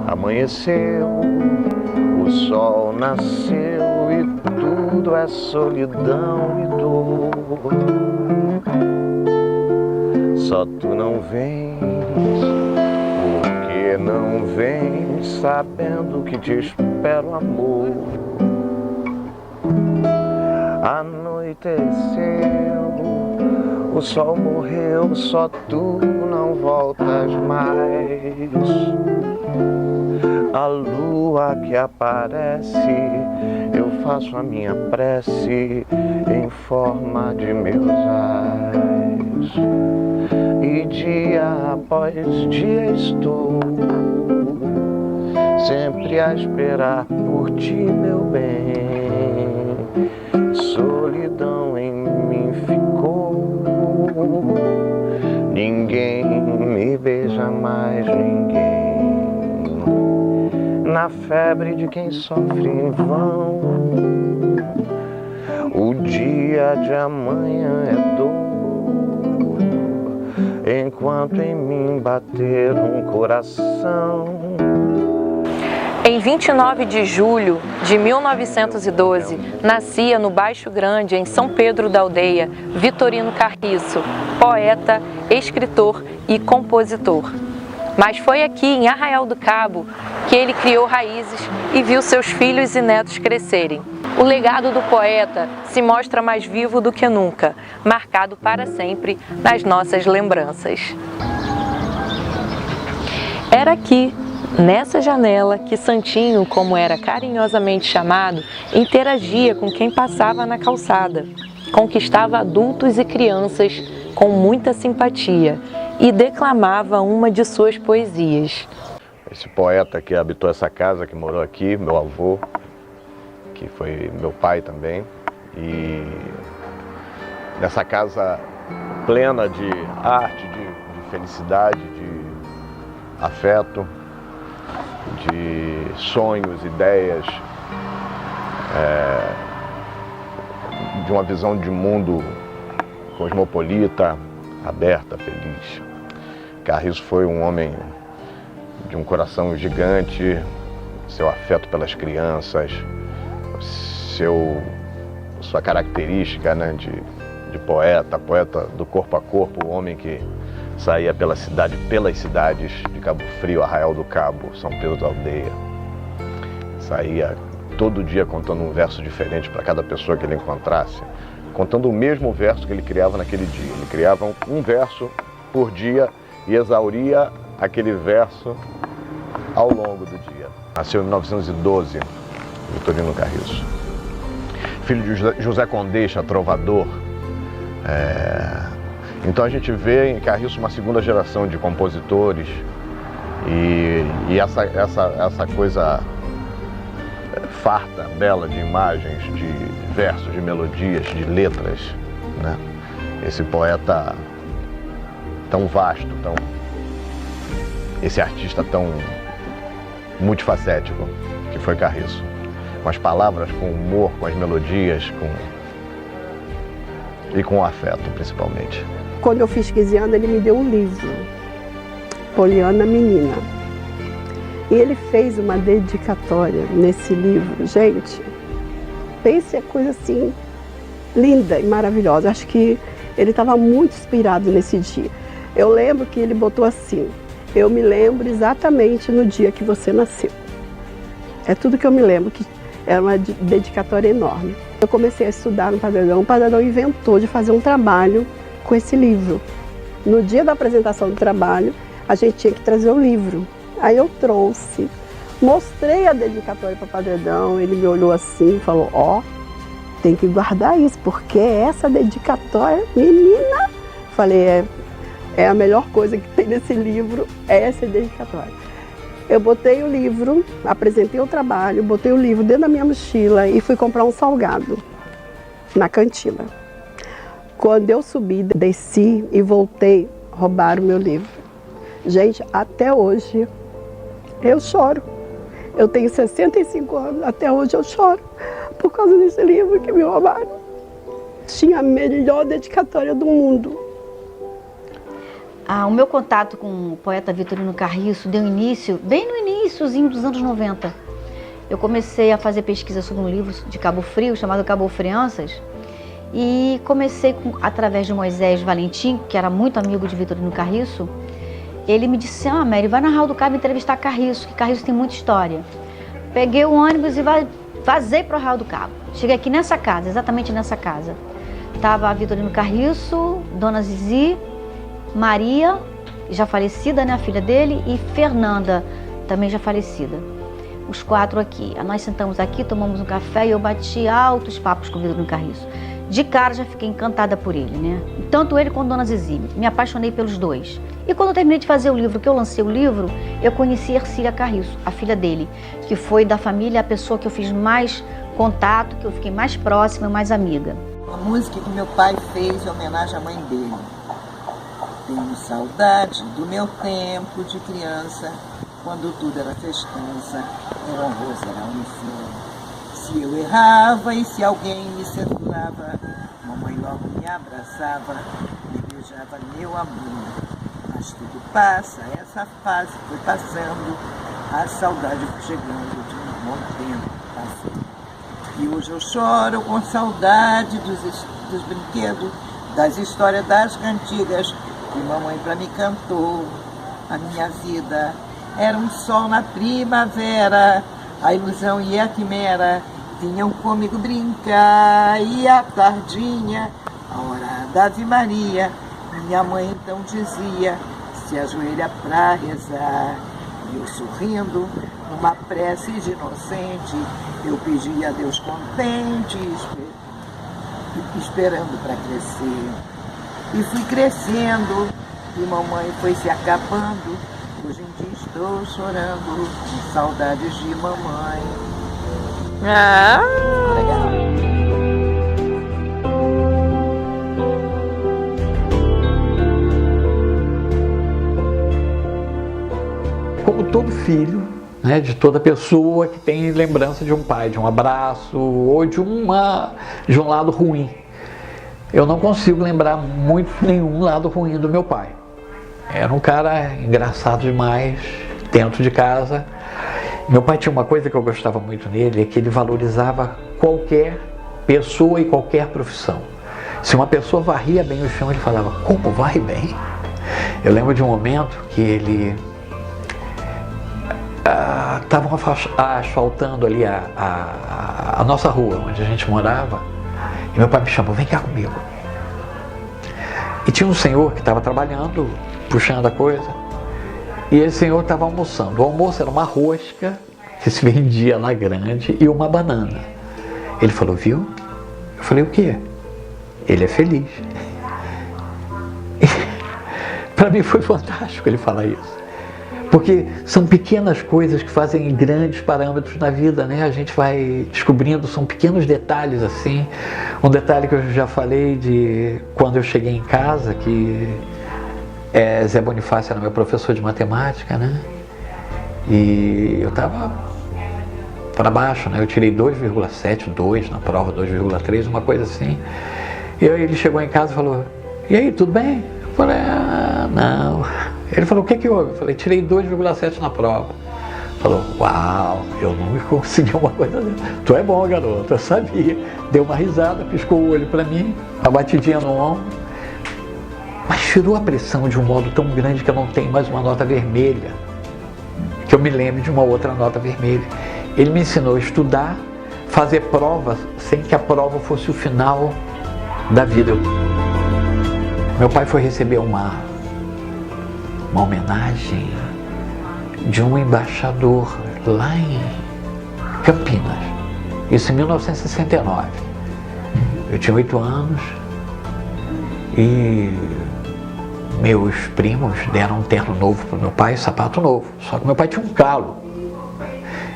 Amanheceu, o sol nasceu e tudo é solidão e dor. Só tu não vens, porque não vens, sabendo que te espero, amor. Anoiteceu, o sol morreu, só tu não voltas mais. A lua que aparece, eu faço a minha prece em forma de meus ais. E dia após dia estou sempre a esperar por ti, meu bem. Solidão em mim ficou, ninguém me beija mais, ninguém. Na febre de quem sofre em vão, o dia de amanhã é dor, enquanto em mim bater um coração. Em 29 de julho de 1912, nascia no Baixo Grande, em São Pedro da Aldeia, Vitorino Carriço, poeta, escritor e compositor. Mas foi aqui, em Arraial do Cabo, que ele criou raízes e viu seus filhos e netos crescerem. O legado do poeta se mostra mais vivo do que nunca, marcado para sempre nas nossas lembranças. Era aqui, nessa janela, que Santinho, como era carinhosamente chamado, interagia com quem passava na calçada, conquistava adultos e crianças com muita simpatia e declamava uma de suas poesias. Esse poeta que habitou essa casa, que morou aqui, meu avô, que foi meu pai também, e nessa casa plena de arte, de felicidade, de afeto, de sonhos, ideias, de uma visão de mundo cosmopolita, aberta, feliz. Carriço foi um homem de um coração gigante, seu afeto pelas crianças, sua característica, né, de poeta do corpo a corpo, o homem que saía pelas cidades de Cabo Frio, Arraial do Cabo, São Pedro da Aldeia. Saía todo dia contando um verso diferente para cada pessoa que ele encontrasse, contando o mesmo verso que ele criava naquele dia. Ele criava um verso por dia e exauria aquele verso ao longo do dia. Nasceu em 1912, Vitorino Carriço. Filho de José Condeixa, trovador. Então a gente vê em Carriço uma segunda geração de compositores e essa coisa farta, bela de imagens, de versos, de melodias, de letras, né? Esse poeta tão vasto, esse artista tão multifacético que foi Carriço, com as palavras, com o humor, com as melodias, e com o afeto, principalmente. Quando eu fiz 15 anos, ele me deu um livro, Poliana Menina. E ele fez uma dedicatória nesse livro. Gente, pense a coisa assim, linda e maravilhosa. Acho que ele estava muito inspirado nesse dia. Eu lembro que ele botou assim: eu me lembro exatamente no dia que você nasceu. É tudo que eu me lembro, que era uma dedicatória enorme. Eu comecei a estudar no Padre Adão inventou de fazer um trabalho com esse livro. No dia da apresentação do trabalho, a gente tinha que trazer o livro. Aí eu trouxe, mostrei a dedicatória para o Padre Adão, ele me olhou assim e falou: ó, tem que guardar isso, porque essa dedicatória, menina, falei, é a melhor coisa que tem nesse livro, é essa dedicatória. Eu botei o livro, apresentei o trabalho, botei o livro dentro da minha mochila e fui comprar um salgado na cantina. Quando eu subi, desci e voltei, roubaram o meu livro. Gente, até hoje eu choro. Eu tenho 65 anos, até hoje eu choro por causa desse livro que me roubaram. Tinha a melhor dedicatória do mundo. O meu contato com o poeta Vitorino Carriço deu início, bem no iníciozinho dos anos 90. Eu comecei a fazer pesquisa sobre um livro de Cabo Frio, chamado Cabo Frianças, e comecei através de Moisés Valentim, que era muito amigo de Vitorino Carriço. Ele me disse: Mary, vai na Arraial do Cabo entrevistar Carriço, que Carriço tem muita história. Peguei o ônibus e vazei para o Arraial do Cabo. Cheguei aqui nessa casa, exatamente nessa casa. Estava Vitorino Carriço, Dona Zizi, Maria, já falecida, né, a filha dele, e Fernanda, também já falecida. Os 4 aqui. Nós sentamos aqui, tomamos um café e eu bati altos papos com o Vitorino Carriço. De cara já fiquei encantada por ele, né? Tanto ele quanto Dona Zizi. Me apaixonei pelos dois. E quando eu terminei de fazer o livro, que eu lancei o livro, eu conheci Ercília Carriço, a filha dele, que foi da família a pessoa que eu fiz mais contato, que eu fiquei mais próxima, mais amiga. A música que meu pai fez em homenagem à mãe dele. Tenho saudade do meu tempo de criança, quando tudo era festança, era honroso, era uniforme. Se eu errava e se alguém me censurava, mamãe logo me abraçava, me beijava meu amor. Mas tudo passa, essa fase foi passando, a saudade foi chegando de um bom tempo passando. E hoje eu choro com saudade dos brinquedos, das histórias das cantigas que mamãe pra mim cantou. A minha vida era um sol na primavera, a ilusão e a quimera vinham comigo brincar. E a tardinha, a hora da Ave Maria, minha mãe então dizia: se ajoelha pra rezar. E eu sorrindo, numa prece de inocente, eu pedi a Deus contente, esperando pra crescer. E fui crescendo, e mamãe foi se acabando. Hoje em dia estou chorando, com saudades de mamãe. Legal. Como todo filho, né, de toda pessoa que tem lembrança de um pai, de um abraço ou de um lado ruim. Eu não consigo lembrar muito nenhum lado ruim do meu pai. Era um cara engraçado demais dentro de casa. Meu pai tinha uma coisa que eu gostava muito nele, é que ele valorizava qualquer pessoa e qualquer profissão. Se uma pessoa varria bem o chão, ele falava: como varre bem? Eu lembro de um momento que ele estavam asfaltando ali a nossa rua, onde a gente morava, e meu pai me chamou: vem cá comigo. E tinha um senhor que estava trabalhando, puxando a coisa, e esse senhor estava almoçando. O almoço era uma rosca que se vendia lá grande e uma banana. Ele falou: viu? Eu falei: o quê? Ele é feliz. Para mim foi fantástico ele falar isso. Porque são pequenas coisas que fazem grandes parâmetros na vida, né? A gente vai descobrindo, são pequenos detalhes assim. Um detalhe que eu já falei de quando eu cheguei em casa, que Zé Bonifácio era meu professor de matemática, né? E eu estava para baixo, né? Eu tirei 2,7, 2 na prova, 2,3, uma coisa assim. E aí ele chegou em casa e falou: e aí, tudo bem? Eu falei: não. Ele falou: o que houve? Eu falei: tirei 2,7 na prova. Falou: uau, eu nunca consegui uma coisa dessa. Tu é bom, garoto, eu sabia. Deu uma risada, piscou o olho para mim, uma batidinha no ombro. Mas tirou a pressão de um modo tão grande que eu não tenho mais uma nota vermelha, que eu me lembre de uma outra nota vermelha. Ele me ensinou a estudar, fazer provas sem que a prova fosse o final da vida. Meu pai foi receber uma homenagem de um embaixador lá em Campinas, isso em 1969. Eu tinha 8 anos e meus primos deram um terno novo para o meu pai, sapato novo, só que meu pai tinha um calo.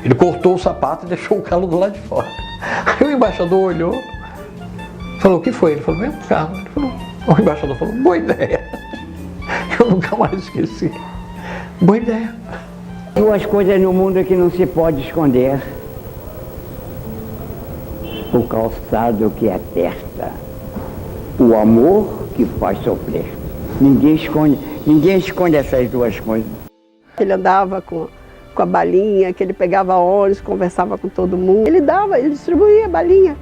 Ele cortou o sapato e deixou o calo do lado de fora. Aí o embaixador olhou, falou: o que foi? Ele falou: vem pro carro. Ele falou, o embaixador falou: boa ideia. Eu nunca mais esqueci. Boa ideia. Duas coisas no mundo que não se pode esconder: o calçado que aperta, o amor que faz sofrer. Ninguém esconde essas duas coisas. Ele andava com a balinha, que ele pegava ônibus, conversava com todo mundo. Ele distribuía a balinha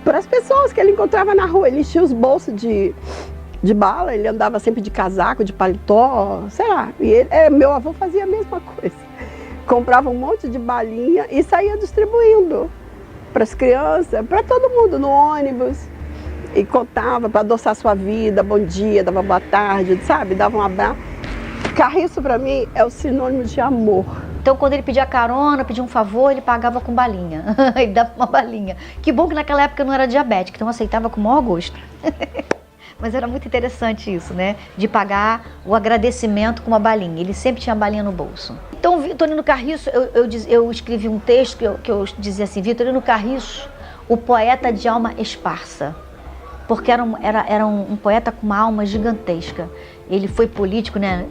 para as pessoas que ele encontrava na rua. Ele enchia os bolsos de bala, ele andava sempre de casaco, de paletó, sei lá. E meu avô fazia a mesma coisa. Comprava um monte de balinha e saía distribuindo para as crianças, para todo mundo no ônibus. E contava para adoçar sua vida, bom dia, dava boa tarde, sabe? Dava um abraço. Carriço para mim é o sinônimo de amor. Então, quando ele pedia carona, pedia um favor, ele pagava com balinha. Ele dava uma balinha. Que bom que naquela época eu não era diabética, então eu aceitava com o maior gosto. Mas era muito interessante isso, né? De pagar o agradecimento com uma balinha. Ele sempre tinha balinha no bolso. Então, Vitorino Carriço, eu escrevi um texto que eu dizia assim, Vitorino Carriço, o poeta de alma esparsa. Porque era um poeta com uma alma gigantesca. Ele foi político, né?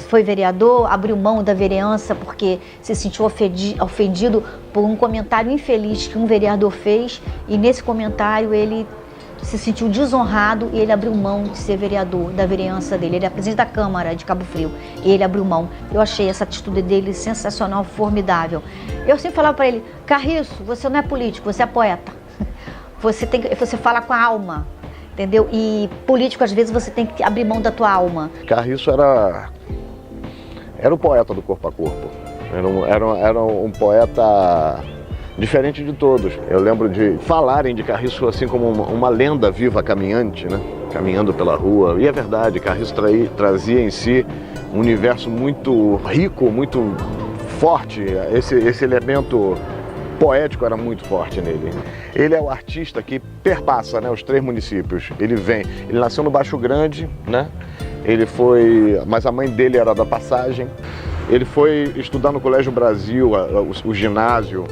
Foi vereador, abriu mão da vereança porque se sentiu ofendido por um comentário infeliz que um vereador fez, e nesse comentário ele se sentiu desonrado e ele abriu mão de ser vereador da vereança dele. Ele é presidente da Câmara de Cabo Frio e ele abriu mão. Eu achei essa atitude dele sensacional, formidável. Eu sempre falava para ele, Carriço, você não é político, você é poeta. Você fala com a alma. Entendeu? E político, às vezes, você tem que abrir mão da tua alma. Carriço era o poeta do corpo a corpo. Era um poeta diferente de todos. Eu lembro de falarem de Carriço assim como uma lenda viva caminhante, né? Caminhando pela rua. E é verdade, Carriço trazia em si um universo muito rico, muito forte. Esse elemento poético era muito forte nele. Ele é o artista que perpassa, né, os 3 municípios. Ele nasceu no Baixo Grande, né? Mas a mãe dele era da Passagem. Ele foi estudar no Colégio Brasil, o ginásio,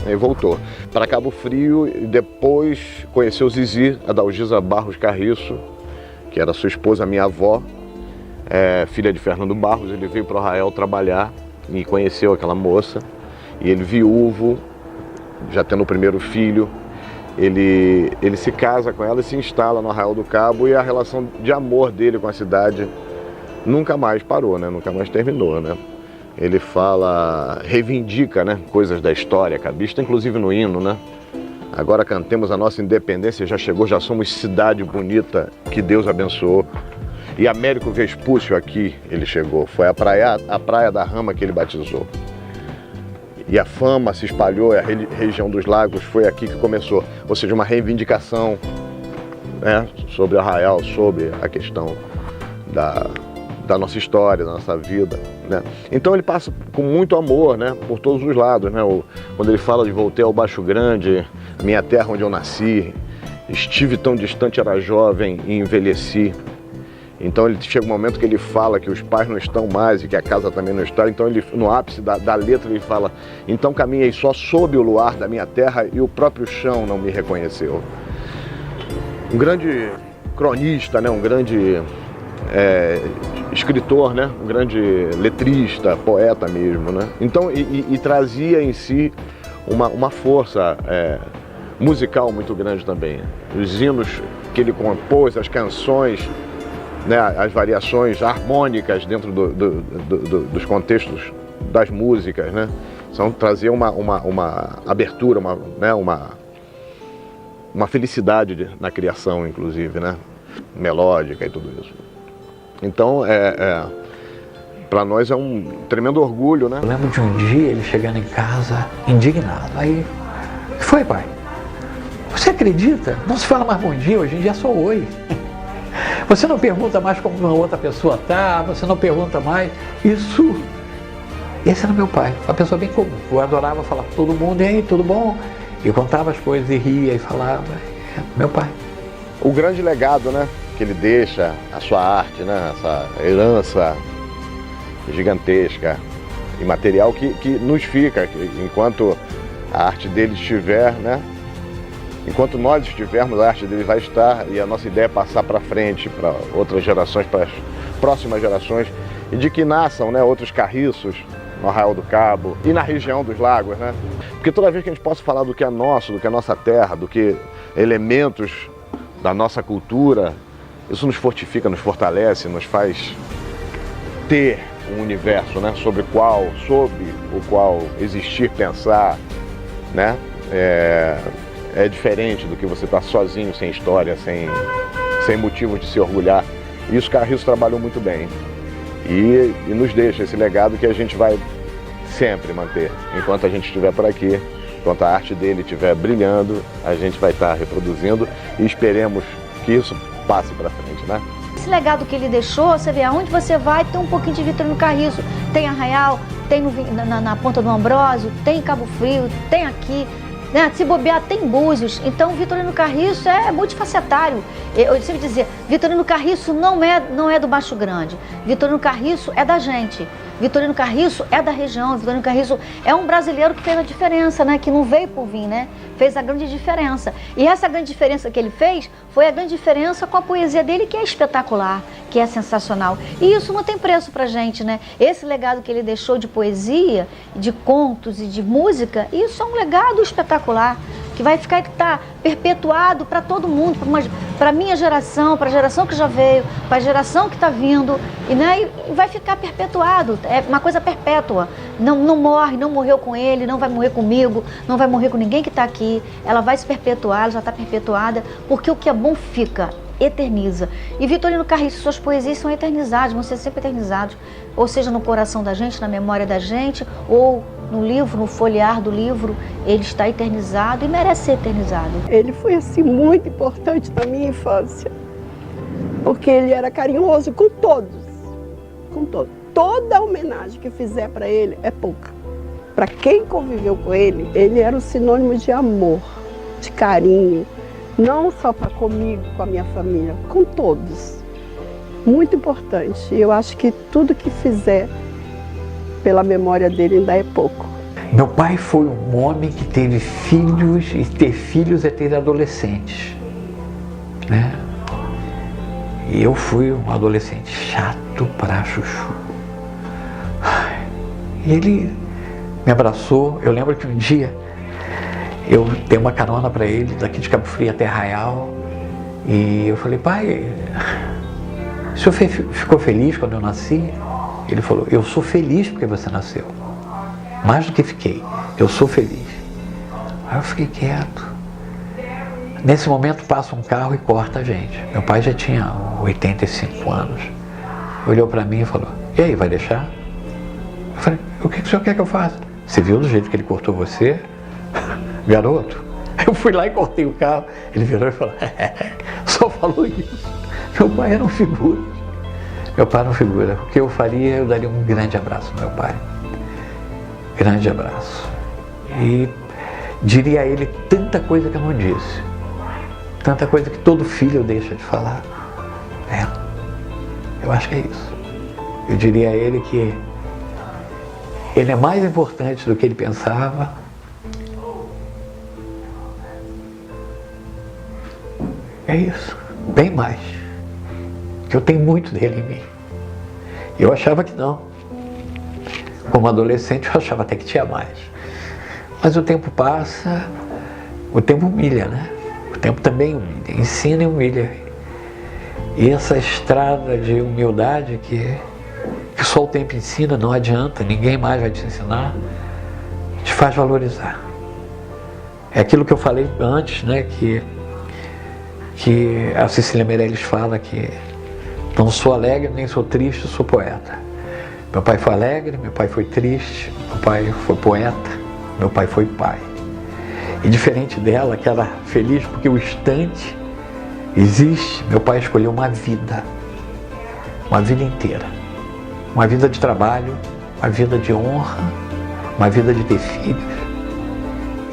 e voltou para Cabo Frio e depois conheceu Zizi, a Dalgisa Barros Carriço, que era sua esposa, minha avó, filha de Fernando Barros. Ele veio para o Arraial trabalhar e conheceu aquela moça. E ele, viúvo, já tendo o primeiro filho, ele se casa com ela e se instala no Arraial do Cabo, e a relação de amor dele com a cidade nunca mais parou, né? Nunca mais terminou, né? Ele reivindica, né, coisas da história cabista, inclusive no hino, né? Agora cantemos a nossa independência, já chegou, já somos cidade bonita, que Deus abençoou. E Américo Vespúcio aqui ele chegou, foi a Praia da Rama que ele batizou. E a fama se espalhou, a região dos lagos foi aqui que começou. Ou seja, uma reivindicação, né, sobre o Arraial, sobre a questão da nossa história, da nossa vida, né? Então ele passa com muito amor, né, por todos os lados, né? Quando ele fala de voltei ao Baixo Grande, minha terra onde eu nasci, estive tão distante, era jovem e envelheci. Então chega um momento que ele fala que os pais não estão mais e que a casa também não está. Então ele, no ápice da letra, ele fala: então caminhei só sob o luar da minha terra e o próprio chão não me reconheceu. Um grande cronista, né? Um grande escritor, né? Um grande letrista, poeta mesmo, né? Então, e trazia em si uma força musical muito grande também. Os hinos que ele compôs, as canções, né, as variações harmônicas dentro dos contextos das músicas, né, trazia uma abertura, uma felicidade na criação, inclusive, né, melódica e tudo isso. Então, para nós é um tremendo orgulho, né? Eu lembro de um dia ele chegando em casa indignado. Aí, o que foi, pai? Você acredita? Não se fala mais bom dia, hoje em dia é só oi. Você não pergunta mais como uma outra pessoa está, você não pergunta mais. Esse era meu pai, uma pessoa bem comum. Eu adorava falar com todo mundo, e aí, tudo bom? E contava as coisas e ria e falava. Meu pai. O grande legado, né, que ele deixa, a sua arte, né, essa herança gigantesca e material que nos fica, enquanto a arte dele estiver, né? Enquanto nós estivermos, a arte dele vai estar, e a nossa ideia é passar para frente, para outras gerações, para as próximas gerações, e de que nasçam, né, outros Carriços no Arraial do Cabo e na região dos lagos, né? Porque toda vez que a gente possa falar do que é nosso, do que é nossa terra, do que elementos da nossa cultura, Isso nos fortifica, nos fortalece, nos faz ter um universo, né, sob o qual existir, pensar, né? É diferente do que você estar sozinho, sem história, sem motivo de se orgulhar. E isso Carriço trabalhou muito bem. E nos deixa esse legado que a gente vai sempre manter. Enquanto a gente estiver por aqui, enquanto a arte dele estiver brilhando, a gente vai estar reproduzindo e esperemos que isso passe para frente, né? Esse legado que ele deixou, você vê, aonde você vai, tem um pouquinho de Vitorino Carriço. Tem Arraial, tem na Ponta do Ambrósio, tem em Cabo Frio, tem aqui, né? Se bobear, tem Búzios. Então, Vitorino Carriço é multifacetário. Eu sempre dizia, Vitorino Carriço não é do Baixo Grande. Vitorino Carriço é da gente. Vitorino Carriço é da região. Vitorino Carriço é um brasileiro que fez a diferença, né? Que não veio por vir, né? Fez a grande diferença. E essa grande diferença que ele fez foi a grande diferença com a poesia dele, que é espetacular, que é sensacional. E isso não tem preço pra gente, né? Esse legado que ele deixou de poesia, de contos e de música, isso é um legado espetacular, que vai ficar perpetuado para todo mundo, para a minha geração, para a geração que já veio, para a geração que está vindo, e vai ficar perpetuado, é uma coisa perpétua, não morre, não morreu com ele, não vai morrer comigo, não vai morrer com ninguém que está aqui, ela vai se perpetuar, ela já está perpetuada, porque o que é bom fica, eterniza. E Vitorino Carriço, suas poesias são eternizadas, vão ser sempre eternizados, ou seja, no coração da gente, na memória da gente, ou no livro, no folhear do livro, ele está eternizado e merece ser eternizado. Ele foi assim muito importante na minha infância, porque ele era carinhoso com todos, com todos. Toda homenagem que fizer para ele é pouca. Para quem conviveu com ele era um sinônimo de amor, de carinho, não só para comigo, com a minha família, com todos. Muito importante. Eu acho que tudo que fizer pela memória dele ainda é pouco. Meu pai foi um homem que teve filhos, e ter filhos é ter adolescentes, né? E eu fui um adolescente chato pra chuchu. E ele me abraçou. Eu lembro que um dia eu dei uma carona para ele daqui de Cabo Frio até Arraial, e eu falei: pai, o senhor ficou feliz quando eu nasci? Ele falou: eu sou feliz porque você nasceu. Mais do que fiquei, eu sou feliz. Aí eu fiquei quieto. Nesse momento passa um carro e corta a gente. Meu pai já tinha 85 anos. Olhou para mim e falou: e aí, vai deixar? Eu falei: o que o senhor quer que eu faça? Você viu do jeito que ele cortou você? Garoto. Eu fui lá e cortei o carro. Ele virou e falou: só falou isso. Meu pai era um figura. Meu pai era uma figura. O que eu faria? Eu daria um grande abraço ao meu pai. Grande abraço. E diria a ele tanta coisa que eu não disse. Tanta coisa que todo filho deixa de falar. Eu acho que é isso. Eu diria a ele que ele é mais importante do que ele pensava. É isso. Bem mais. Que eu tenho muito dele em mim. Eu achava que não. Como adolescente eu achava até que tinha mais. Mas o tempo passa, o tempo humilha, né? O tempo também humilha, ensina e humilha. E essa estrada de humildade que só o tempo ensina, não adianta, ninguém mais vai te ensinar, te faz valorizar. É aquilo que eu falei antes, né? Que a Cecília Meirelles fala que não sou alegre, nem sou triste, sou poeta. Meu pai foi alegre, meu pai foi triste, meu pai foi poeta, meu pai foi pai. E diferente dela, que era feliz porque o instante existe, meu pai escolheu uma vida inteira. Uma vida de trabalho, uma vida de honra, uma vida de ter filhos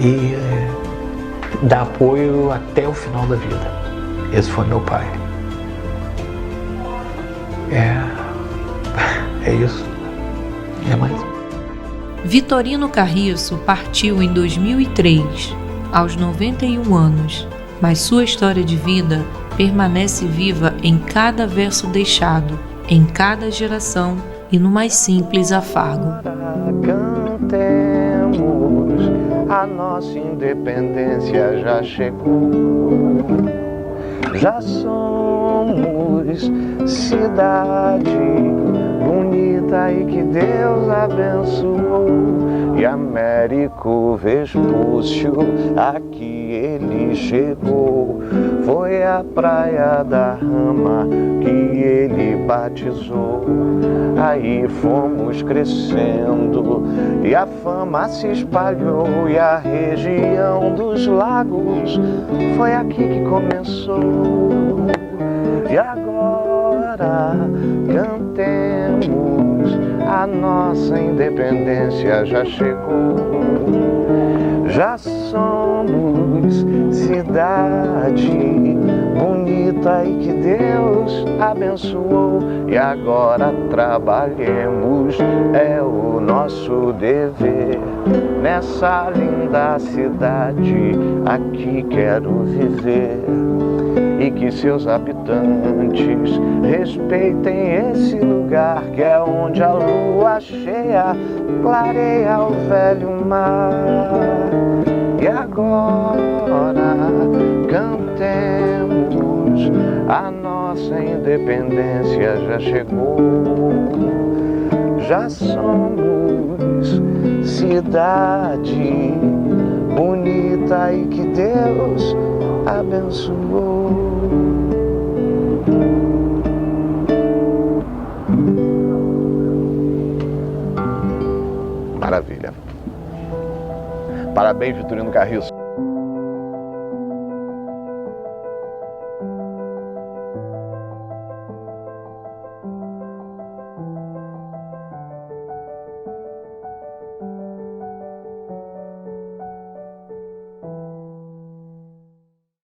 e dar apoio até o final da vida. Esse foi meu pai. É isso. É mais. Vitorino Carriço partiu em 2003, aos 91 anos, mas sua história de vida permanece viva em cada verso deixado, em cada geração e no mais simples afago. Cantemos, a nossa independência já chegou, já somos somos cidade bonita e que Deus abençoou. E Américo Vespúcio, aqui ele chegou. Foi a Praia da Rama que ele batizou. Aí fomos crescendo e a fama se espalhou. E a região dos lagos foi aqui que começou. E agora cantemos, a nossa independência já chegou. Já somos cidade bonita e que Deus abençoou. E agora trabalhemos, é o nosso dever. Nessa linda cidade, aqui quero viver. E que seus habitantes respeitem esse lugar, que é onde a lua cheia clareia o velho mar. E agora cantemos, a nossa independência já chegou. Já somos cidade bonita e que Deus abençoou. Maravilha. Parabéns, Vitorino Carriço.